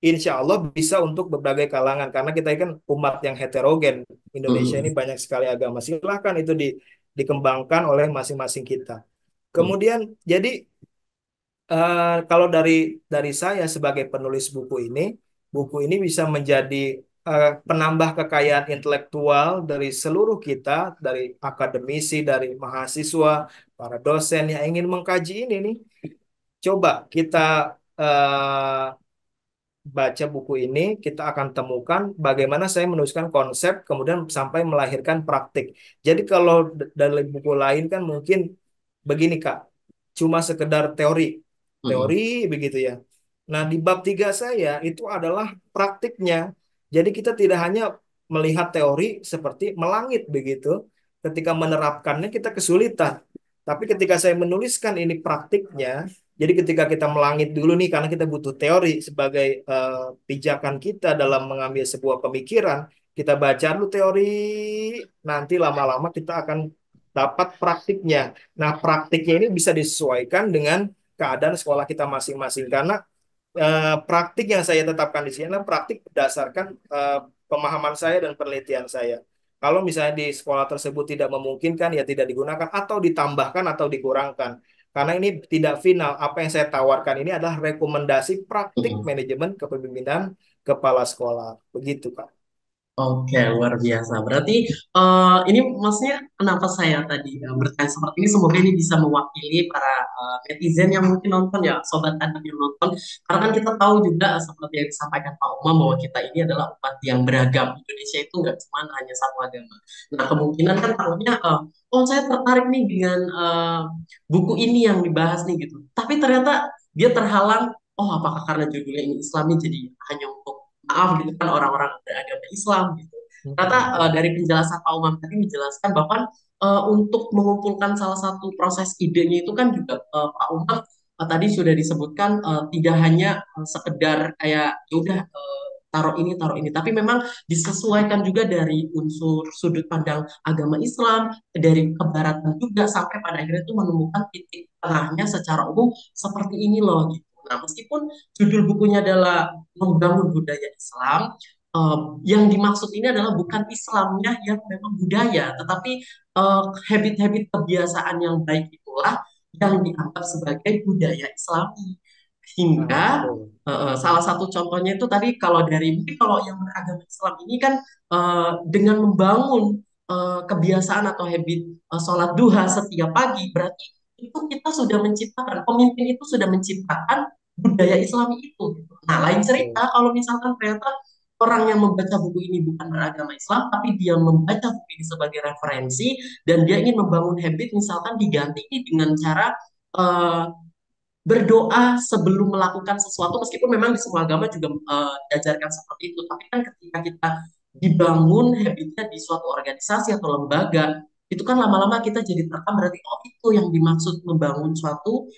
insya Allah bisa untuk berbagai kalangan karena kita kan umat yang heterogen. Indonesia ini Mhm. banyak sekali agama. Silahkan itu dikembangkan oleh masing-masing kita. Mhm. Kemudian jadi kalau dari saya sebagai penulis buku ini bisa menjadi penambah kekayaan intelektual dari seluruh kita, dari akademisi, dari mahasiswa, para dosen yang ingin mengkaji ini nih. Coba kita eh, baca buku ini, kita akan temukan bagaimana saya menuliskan konsep, kemudian sampai melahirkan praktik. Jadi kalau dari buku lain kan mungkin begini Kak, cuma sekedar teori, teori Mhm. begitu ya. Nah di bab 3 saya itu adalah praktiknya. Jadi kita tidak hanya melihat teori seperti melangit begitu, ketika menerapkannya kita kesulitan. Tapi ketika saya menuliskan ini praktiknya, jadi ketika kita melangit dulu nih, karena kita butuh teori sebagai pijakan kita dalam mengambil sebuah pemikiran, kita baca dulu teori, nanti lama-lama kita akan dapat praktiknya. Nah, praktiknya ini bisa disesuaikan dengan keadaan sekolah kita masing-masing. Karena praktik yang saya tetapkan di sini adalah praktik berdasarkan pemahaman saya dan penelitian saya. Kalau misalnya di sekolah tersebut tidak memungkinkan, ya tidak digunakan atau ditambahkan atau dikurangkan. Karena ini tidak final. Apa yang saya tawarkan ini adalah rekomendasi praktik Mhm. manajemen kepemimpinan kepala sekolah. Begitu, Kak. Oke, luar biasa. Berarti ini maksudnya kenapa saya tadi bertanya seperti ini, semoga ini bisa mewakili para netizen yang mungkin nonton ya, sobat anak yang nonton. Karena kan kita tahu juga seperti yang disampaikan Pak Umam bahwa kita ini adalah umat yang beragam. Indonesia itu nggak cuma hanya satu agama. Nah, kemungkinan kan takutnya, oh saya tertarik nih dengan buku ini yang dibahas nih gitu. Tapi ternyata dia terhalang, oh apakah karena judulnya ini Islami jadi hanya untuk maaf gitu kan orang-orang beragama Islam gitu. Ternyata Mm-mm. dari penjelasan Pak Umam tadi menjelaskan bahwa untuk mengumpulkan salah satu proses idenya itu kan juga Pak Umam tadi sudah disebutkan tidak hanya sekedar kayak ya udah taruh ini, tapi memang disesuaikan juga dari unsur sudut pandang agama Islam, dari kebaratan juga sampai pada akhirnya itu menemukan titik tengahnya secara umum seperti ini loh gitu. Nah, meskipun judul bukunya adalah membangun budaya Islam, yang dimaksud ini adalah bukan Islamnya yang memang budaya, tetapi habit-habit kebiasaan yang baik itulah yang dianggap sebagai budaya Islami. Nah, Hingga betul. salah satu contohnya itu tadi kalau dari mungkin kalau yang beragama Islam ini kan dengan membangun kebiasaan atau habit sholat duha setiap pagi, berarti itu kita sudah menciptakan, pemimpin itu sudah menciptakan budaya Islami itu gitu. Nah, lain Betul. cerita kalau misalkan ternyata orang yang membaca buku ini bukan beragama Islam, tapi dia membaca buku ini sebagai referensi dan dia ingin membangun habit, misalkan diganti dengan cara eh, berdoa sebelum melakukan sesuatu, meskipun memang di semua agama juga diajarkan seperti itu, tapi kan ketika kita dibangun habitnya di suatu organisasi atau lembaga, itu kan lama-lama kita jadi terekam, berarti oh itu yang dimaksud membangun suatu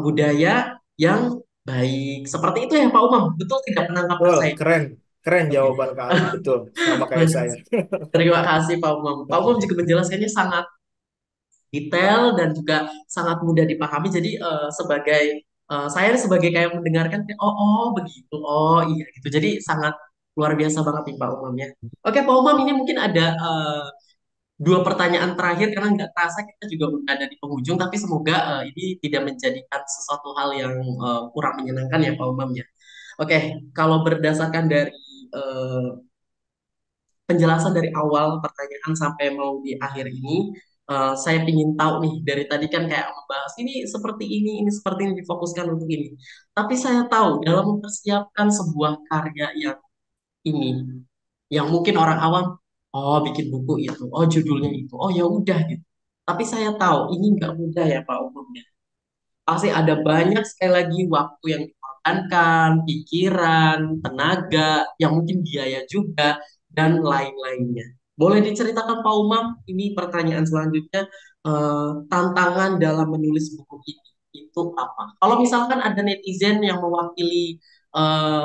budaya yang baik. Seperti itu ya Pak Umam, betul tidak menangkapkan Betul, saya? keren. Keren Oke. jawaban Kak Ali. Betul, sama kayak saya. Terima kasih Pak Umam. Pak Umam juga menjelaskannya sangat detail dan juga sangat mudah dipahami. Jadi sebagai saya sebagai kayak mendengarkan, oh oh begitu, oh iya gitu. Jadi sangat luar biasa banget nih Pak Umam ya. Oke Pak Umam, ini mungkin ada dua pertanyaan terakhir karena nggak terasa kita juga udah ada di penghujung, tapi semoga ini tidak menjadikan sesuatu hal yang kurang menyenangkan ya Pak Umam ya. Oke, kalau berdasarkan dari eh, penjelasan dari awal pertanyaan sampai mau di akhir ini, saya ingin tahu nih dari tadi kan kayak membahas ini seperti ini difokuskan untuk ini. Tapi saya tahu dalam mempersiapkan sebuah karya yang ini, yang mungkin orang awam, oh bikin buku itu, oh judulnya itu, oh ya udah gitu. Tapi saya tahu ini nggak mudah ya Pak umumnya. Pasti ada banyak sekali lagi waktu yang dikorbankan, pikiran, tenaga, yang mungkin biaya juga, dan lain-lainnya. Boleh diceritakan Pak Umam, ini pertanyaan selanjutnya, tantangan dalam menulis buku ini, itu apa? Kalau misalkan ada netizen yang mewakili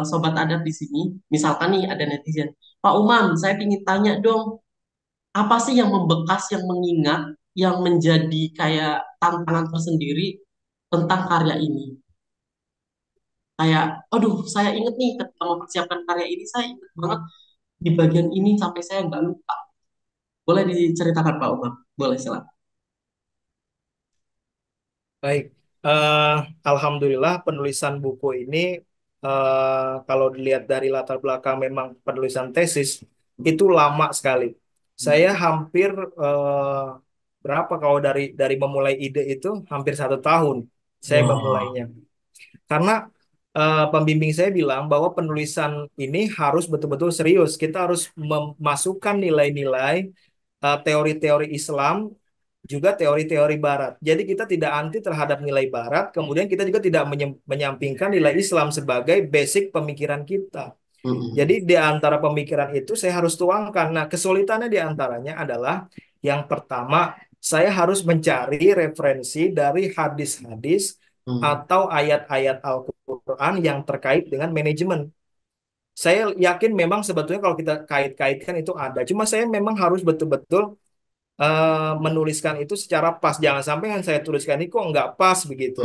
Sobat Adat di sini, misalkan nih ada netizen, Pak Umam, saya ingin tanya dong, apa sih yang membekas, yang mengingat, yang menjadi kayak tantangan tersendiri tentang karya ini? Kayak, aduh, saya inget nih ketika mempersiapkan karya ini, saya inget banget di bagian ini sampai saya nggak lupa. Boleh diceritakan Pak Umar? Boleh, silakan. Baik, eh, Alhamdulillah penulisan buku ini kalau dilihat dari latar belakang memang penulisan tesis itu lama sekali. Saya hampir eh, berapa kalau dari memulai ide itu hampir 1 tahun saya Wah. memulainya. Karena pembimbing saya bilang bahwa penulisan ini harus betul-betul serius. Kita harus memasukkan nilai-nilai teori-teori Islam juga teori-teori Barat. Jadi kita tidak anti terhadap nilai Barat, kemudian kita juga tidak menyampingkan nilai Islam sebagai basic pemikiran kita. Jadi Mm-mm. di antara pemikiran itu saya harus tuangkan. Nah, kesulitannya di antaranya adalah yang pertama, saya harus mencari referensi dari hadis-hadis Mm. atau ayat-ayat Al-Quran yang terkait dengan manajemen. Saya yakin memang sebetulnya kalau kita kait-kaitkan itu ada. Cuma saya memang harus betul-betul menuliskan itu secara pas. Jangan sampai yang saya tuliskan ini kok nggak pas begitu.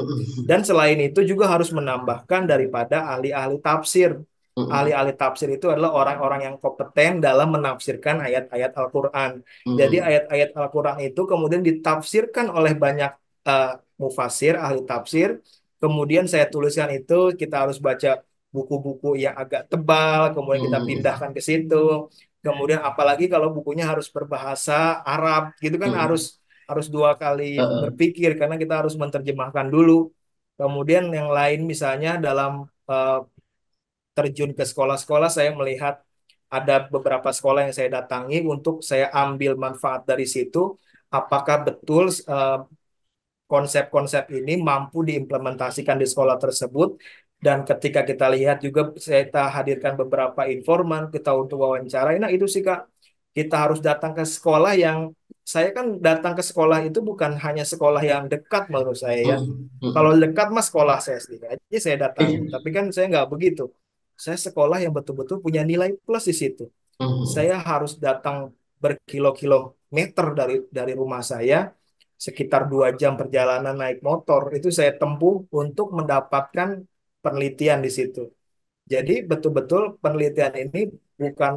Dan Mm-mm. selain itu juga harus menambahkan daripada ahli-ahli tafsir. Mm-mm. Ahli-ahli tafsir itu adalah orang-orang yang kompeten dalam menafsirkan ayat-ayat Al-Quran. Jadi Mm-mm. ayat-ayat Al-Quran itu kemudian ditafsirkan oleh banyak eh, mufasir, ahli tafsir. Kemudian saya tuliskan itu, kita harus baca buku-buku yang agak tebal, kemudian kita Mm-mm. pindahkan ke situ. Kemudian apalagi kalau bukunya harus berbahasa Arab gitu kan harus Mm-mm. harus 2 kali Uh-uh. berpikir karena kita harus menerjemahkan dulu. Kemudian yang lain misalnya dalam eh, terjun ke sekolah-sekolah saya melihat ada beberapa sekolah yang saya datangi untuk saya ambil manfaat dari situ. Apakah betul konsep-konsep ini mampu diimplementasikan di sekolah tersebut. Dan ketika kita lihat juga kita hadirkan beberapa informan kita untuk wawancara. Nah itu sih Kak, kita harus datang ke sekolah yang saya kan datang ke sekolah itu bukan hanya sekolah yang dekat menurut saya ya. Mm-mm. Kalau Mm-mm. dekat mas sekolah saya sendiri aja saya datangi. Iya. Tapi kan saya nggak begitu. Saya sekolah yang betul-betul punya nilai plus di situ. Saya Mm-mm. harus datang berkilo-kilometer dari rumah saya, sekitar 2 jam perjalanan naik motor, itu saya tempuh untuk mendapatkan penelitian di situ. Jadi betul-betul penelitian ini bukan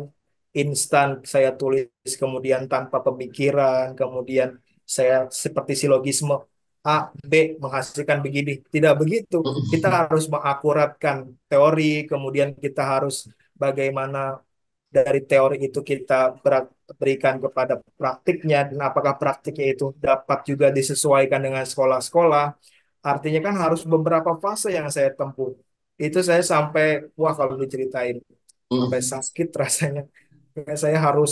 instan saya tulis kemudian tanpa pemikiran, kemudian saya seperti silogisme A, B menghasilkan begini. Tidak begitu. Kita Mm-mm. harus mengakuratkan teori, kemudian kita harus bagaimana dari teori itu kita berikan kepada praktiknya dan apakah praktiknya itu dapat juga disesuaikan dengan sekolah-sekolah. Artinya kan harus beberapa fase yang saya tempuh. Itu saya sampai, wah kalau diceritain, sampai Mm-mm. sakit rasanya. Kayak saya harus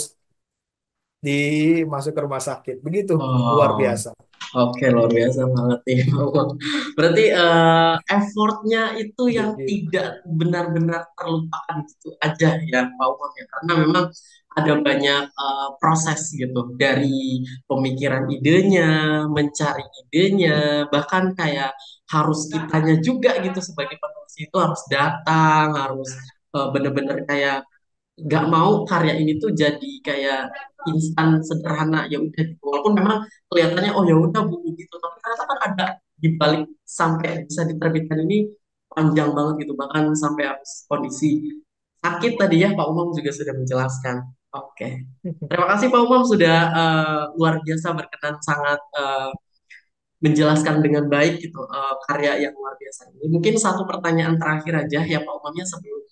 dimasuk ke rumah sakit. Begitu, luar Oh. biasa. Oke, luar biasa banget nih. Berarti effortnya itu yang Begitu. tidak benar-benar terlupakan gitu aja ya Pak Umar ya. Karena memang ada banyak proses gitu dari pemikiran idenya, mencari idenya, bahkan kayak harus kitanya juga gitu sebagai penulis itu harus datang, harus benar-benar kayak nggak mau karya ini tuh jadi kayak instan sederhana ya udah gitu. Walaupun memang kelihatannya oh ya udah buku gitu, tapi ternyata kan ada di balik sampai bisa diterbitkan ini panjang banget gitu, bahkan sampai harus kondisi sakit tadi ya Pak Umam juga sudah menjelaskan. Oke. Terima kasih Pak Umam sudah luar biasa berkenan sangat menjelaskan dengan baik gitu karya yang luar biasa ini. Mungkin satu pertanyaan terakhir aja ya Pak Umamnya sebelum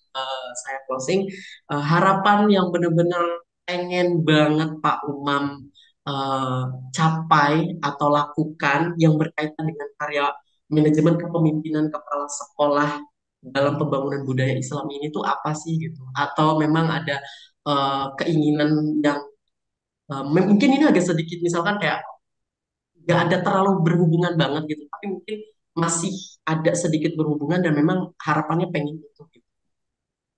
saya closing. Harapan yang benar-benar pengen banget Pak Umam eh, capai atau lakukan yang berkaitan dengan karya manajemen kepemimpinan kepala sekolah dalam pembangunan budaya Islam ini tuh apa sih gitu? Atau memang ada keinginan yang mungkin ini agak sedikit misalkan kayak nggak ada terlalu berhubungan banget gitu, tapi mungkin masih ada sedikit berhubungan dan memang harapannya pengen itu gitu.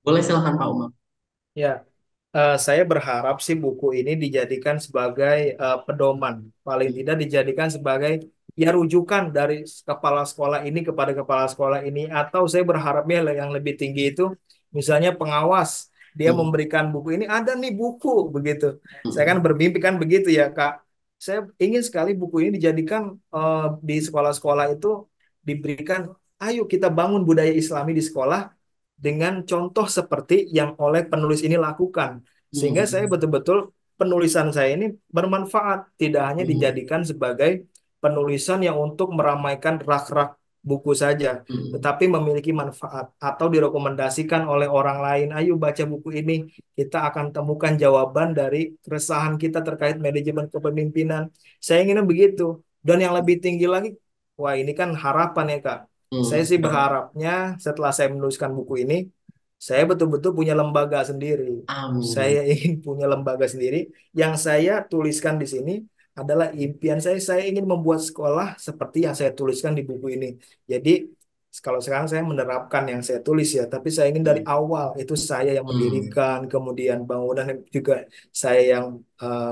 Boleh silakan Pak Umar. Ya, saya berharap sih buku ini dijadikan sebagai pedoman, paling tidak dijadikan sebagai ya rujukan dari kepala sekolah ini kepada kepala sekolah ini, atau saya berharapnya yang lebih tinggi itu, misalnya pengawas dia Hmm, memberikan buku ini, ada nih buku begitu. Saya kan hmm, bermimpi kan begitu ya Kak. Saya ingin sekali buku ini dijadikan di sekolah-sekolah itu diberikan, ayo kita bangun budaya Islami di sekolah dengan contoh seperti yang oleh penulis ini lakukan. Sehingga saya hmm, betul-betul penulisan saya ini bermanfaat, tidak hanya hmm, dijadikan sebagai penulisan yang untuk meramaikan rak-rak buku saja, hmm, tetapi memiliki manfaat atau direkomendasikan oleh orang lain. Ayo baca buku ini, kita akan temukan jawaban dari keresahan kita terkait manajemen kepemimpinan. Saya ingin begitu. Dan yang lebih tinggi lagi, wah ini kan harapan ya Kak. Saya hmm. sih berharapnya setelah saya menuliskan buku ini, saya betul-betul punya lembaga sendiri. Saya Amin. ingin punya lembaga sendiri. Yang saya tuliskan di sini adalah impian saya. Saya ingin membuat sekolah seperti yang saya tuliskan di buku ini. Jadi, kalau sekarang saya menerapkan yang saya tulis ya, tapi saya ingin dari awal itu saya yang Hmm. mendirikan, kemudian bangunan juga saya yang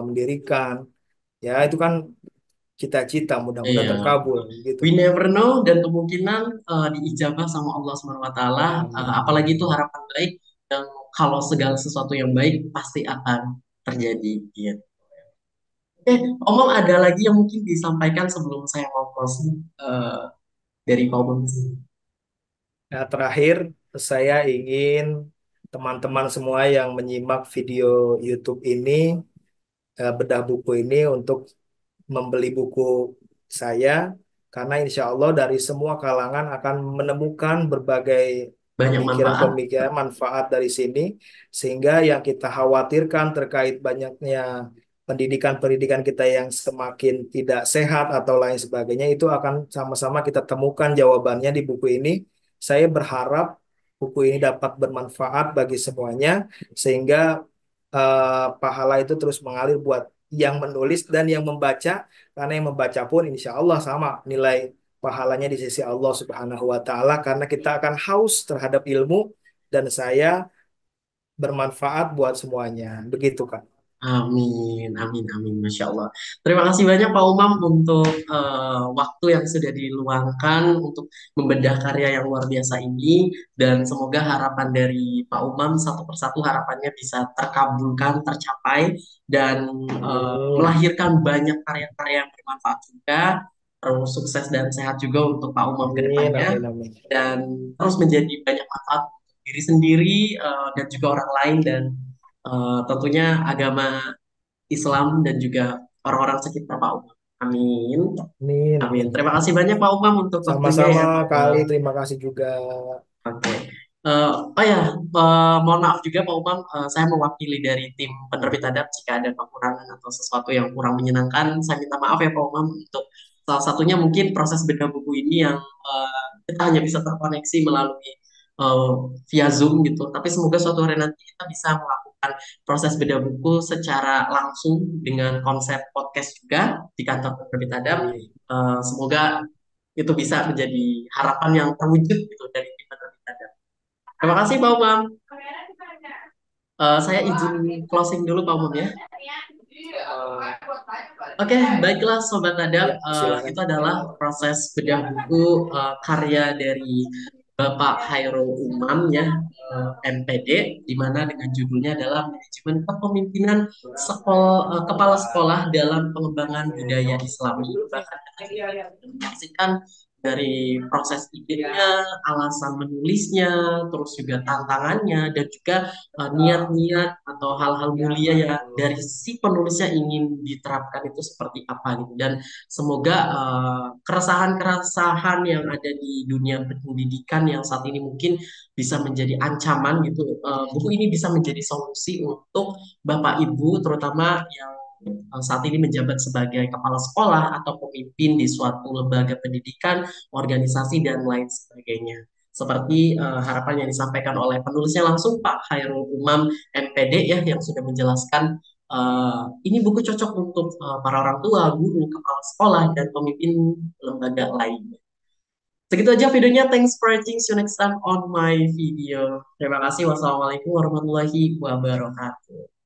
mendirikan. Ya, itu kan cita-cita, mudah-mudahan Iya. terkabul gitu. We never know dan kemungkinan diijabah sama Allah Subhanahu wa taala, apalagi Amin. itu harapan baik yang kalau segala sesuatu yang baik pasti akan terjadi gitu. Oke, Omong ada lagi yang mungkin disampaikan sebelum saya mau closing dari Pak Omong sini. Nah, terakhir, saya ingin teman-teman semua yang menyimak video YouTube ini, bedah buku ini untuk membeli buku saya, karena insya Allah dari semua kalangan akan menemukan berbagai Banyak manfaat. pemikiran-pemikiran manfaat dari sini, sehingga yang kita khawatirkan terkait banyaknya pendidikan-pendidikan kita yang semakin tidak sehat atau lain sebagainya, itu akan sama-sama kita temukan jawabannya di buku ini. Saya berharap buku ini dapat bermanfaat bagi semuanya, sehingga pahala itu terus mengalir buat yang menulis dan yang membaca, karena yang membaca pun insya Allah sama nilai pahalanya di sisi Allah Subhanahu wa Ta'ala, karena kita akan haus terhadap ilmu dan saya bermanfaat buat semuanya. Begitu, Kak. Amin, amin, amin, Masya Allah. Terima kasih banyak Pak Umam untuk waktu yang sudah diluangkan untuk membedah karya yang luar biasa ini. Dan semoga harapan dari Pak Umam satu persatu harapannya bisa terkabulkan, tercapai, dan Amin. melahirkan banyak karya-karya yang bermanfaat juga. Terus sukses dan sehat juga untuk Pak Umam ke Amin, depannya. amin, amin. Dan terus menjadi banyak manfaat untuk diri sendiri dan juga orang lain dan tentunya agama Islam dan juga orang-orang sekitar Pak Umar. Amin. Amin, Amin. amin. Terima kasih banyak Pak Umam untuk waktunya Sama-sama ya. kali, terima kasih juga. Oke. Oh ya, mohon maaf juga Pak Umam, saya mewakili dari tim penerbit adab jika ada kekurangan atau sesuatu yang kurang menyenangkan, saya minta maaf ya Pak Umam untuk salah satunya mungkin proses beda buku ini yang kita hanya bisa terkoneksi melalui eh, via Zoom gitu. Tapi semoga suatu hari nanti kita bisa melakukan proses beda buku secara langsung dengan konsep podcast juga di kantor penerbit adab. Amin. Semoga itu bisa menjadi harapan yang terwujud gitu dari tim penerbit adab. Terima kasih Pak Umam. Saya izin closing dulu Pak Umam ya. Eh, Oke, baiklah Sobat Adab. ya, silakan. Itu adalah proses bedah buku karya dari Bapak Hairul Umam ya, MPD, di mana dengan judulnya adalah Manajemen Kepemimpinan Kepala Sekolah dalam Pengembangan Budaya Islami. Bahkan dengan judul yang menyaksikan dari proses idenya, alasan menulisnya, terus juga tantangannya, dan juga niat-niat atau hal-hal mulia ya dari si penulisnya ingin diterapkan itu seperti apa gitu. Dan semoga keresahan-keresahan yang ada di dunia pendidikan yang saat ini mungkin bisa menjadi ancaman gitu, buku ini bisa menjadi solusi untuk Bapak Ibu, terutama yang saat ini menjabat sebagai kepala sekolah atau pemimpin di suatu lembaga pendidikan, organisasi, dan lain sebagainya. Seperti harapan yang disampaikan oleh penulisnya langsung Pak Khairul Umam MPD ya yang sudah menjelaskan ini buku cocok untuk para orang tua, guru, kepala sekolah, dan pemimpin lembaga lainnya. Segitu aja videonya. Thanks for watching. See you next time on my video. Terima kasih. Wassalamualaikum warahmatullahi wabarakatuh.